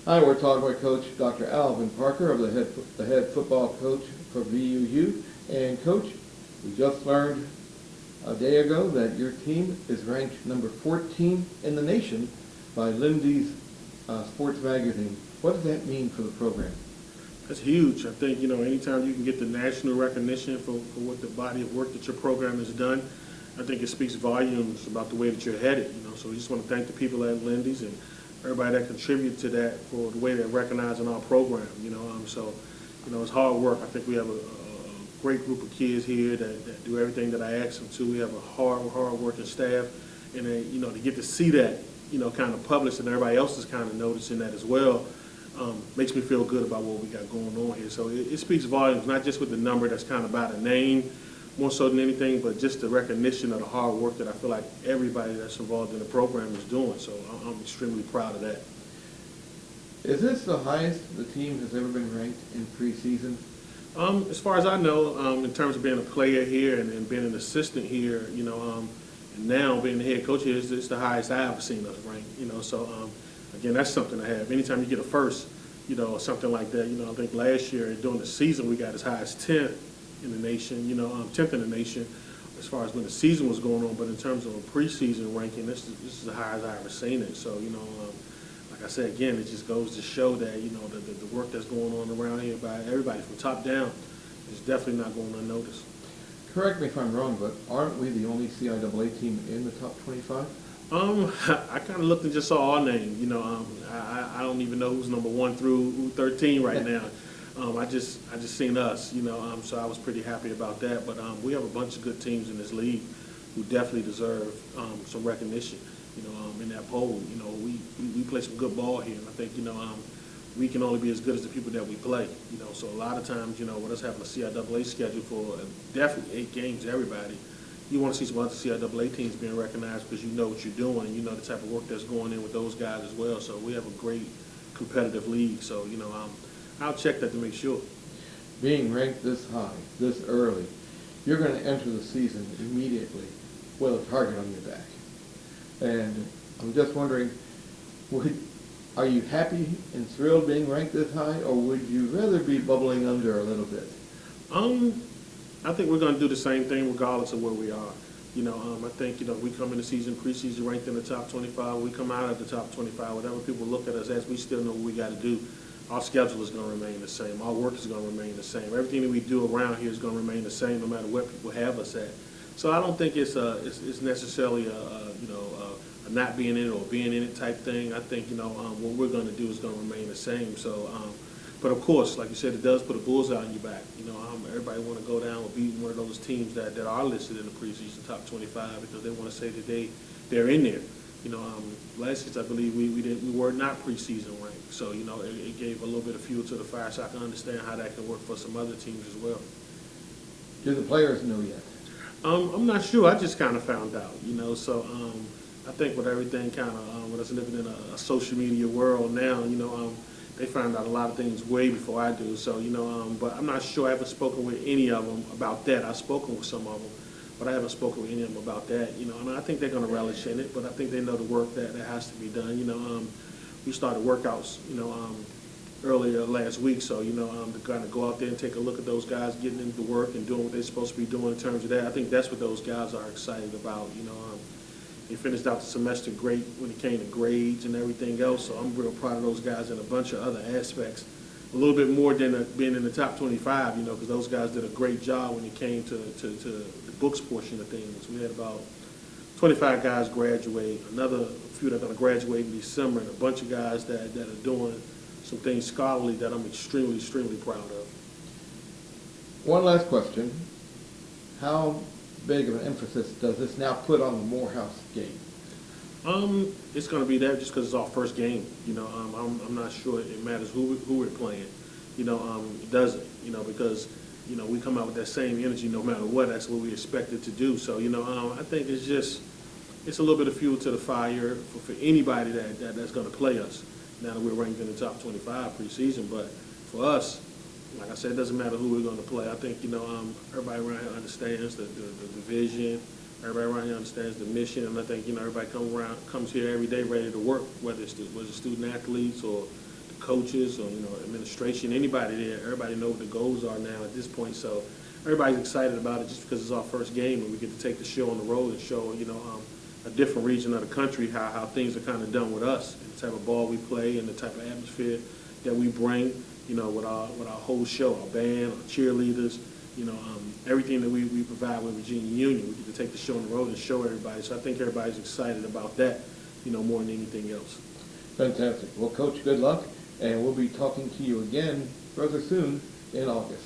Hi, we're talking with Coach Dr. Alvin Parker, of the head football coach for VUU. And Coach, we just learned a day ago that your team is ranked number 14 in the nation by Lindy's sports magazine. What does that mean for the program? That's huge. I think, anytime you can get the national recognition for what the body of work that your program has done, I think it speaks volumes about the way that you're headed. So we just want to thank the people at Lindy's and everybody that contributed to that for the way they're recognizing our program. It's hard work. I think we have a great group of kids here that do everything that I ask them to. We have a hard working staff, and to get to see that, kind of published and everybody else is kind of noticing that as well. Makes me feel good about what we got going on here. So it speaks volumes, not just with the number that's kind of by the name, more so than anything, but just the recognition of the hard work that I feel like everybody that's involved in the program is doing. So I'm extremely proud of that. Is this the highest the team has ever been ranked in preseason? As far as I know, in terms of being a player here and being an assistant here, and now being the head coach here, it's the highest I've seen us ranked. Again, that's something to have. Anytime you get a first, or something like that, I think last year during the season we got as high as 10th in the nation, 10th in the nation as far as when the season was going on. But in terms of a preseason ranking, this is the highest I've ever seen it. So, like I said, again, it just goes to show that, the work that's going on around here by everybody from top down is definitely not going unnoticed. Correct me if I'm wrong, but aren't we the only CIAA team in the top 25? I kind of looked and just saw our name. I don't even know who's number 1 through 13 right now. I just seen us. So I was pretty happy about that. But we have a bunch of good teams in this league who definitely deserve some recognition. In that poll, we play some good ball here, and I think we can only be as good as the people that we play. So a lot of times, with us having a CIAA schedule for definitely 8 games, everybody. You want to see some other CIAA teams being recognized because you know what you're doing and you know the type of work that's going in with those guys as well. So we have a great competitive league. So, I'll check that to make sure. Being ranked this high, this early, you're going to enter the season immediately with a target on your back. And I'm just wondering, are you happy and thrilled being ranked this high, or would you rather be bubbling under a little bit? I think we're going to do the same thing regardless of where we are. I think, we come in the season, preseason ranked in the top 25, we come out of the top 25, whatever people look at us as, we still know what we got to do. Our schedule is going to remain the same. Our work is going to remain the same. Everything that we do around here is going to remain the same no matter what people have us at. So I don't think it's necessarily a not being in it or being in it type thing. I think, what we're going to do is going to remain the same. So, but of course, like you said, it does put a bullseye on your back. Everybody want to go down and beat one of those teams that are listed in the preseason top 25 because they want to say that they're in there. Last year I believe we were not preseason ranked, so it gave a little bit of fuel to the fire. So I can understand how that can work for some other teams as well. Do the players know yet? I'm not sure. I just kind of found out. So I think with everything kind of with us living in a social media world now, they find out a lot of things way before I do. So, but I'm not sure. I haven't spoken with any of them about that. I've spoken with some of them, but I haven't spoken with any of them about that. And I think they're going to relish in it, but I think they know the work that has to be done. We started workouts, earlier last week, so, to kind of go out there and take a look at those guys getting into work and doing what they're supposed to be doing in terms of that. I think that's what those guys are excited about. They finished out the semester great when it came to grades and everything else, so I'm real proud of those guys in a bunch of other aspects. A little bit more than being in the top 25, because those guys did a great job when it came to the books portion of things. We had about 25 guys graduate, another few that are going to graduate in December, and a bunch of guys that are doing some things scholarly that I'm extremely, extremely proud of. One last question. How big of an emphasis does this now put on the Morehouse game? It's going to be that just because it's our first game. I'm not sure it matters who we're playing. It doesn't. Because we come out with that same energy no matter what. That's what we expected to do. So I think it's a little bit of fuel to the fire for anybody that's going to play us. Now that we're ranked in the top 25 preseason, but for us, like I said, it doesn't matter who we're going to play. I think, everybody around here understands the vision. Everybody around here understands the mission. And I think, everybody comes here every day ready to work, whether it's the student athletes or the coaches or, administration, anybody there, everybody know what the goals are now at this point. So everybody's excited about it just because it's our first game and we get to take the show on the road and show, a different region of the country how things are kind of done with us, and the type of ball we play and the type of atmosphere that we bring, with our whole show, our band, our cheerleaders, everything that we provide with Virginia Union. We get to take the show on the road and show everybody. So I think everybody's excited about that, more than anything else. Fantastic. Well, Coach, good luck, and we'll be talking to you again rather soon in August.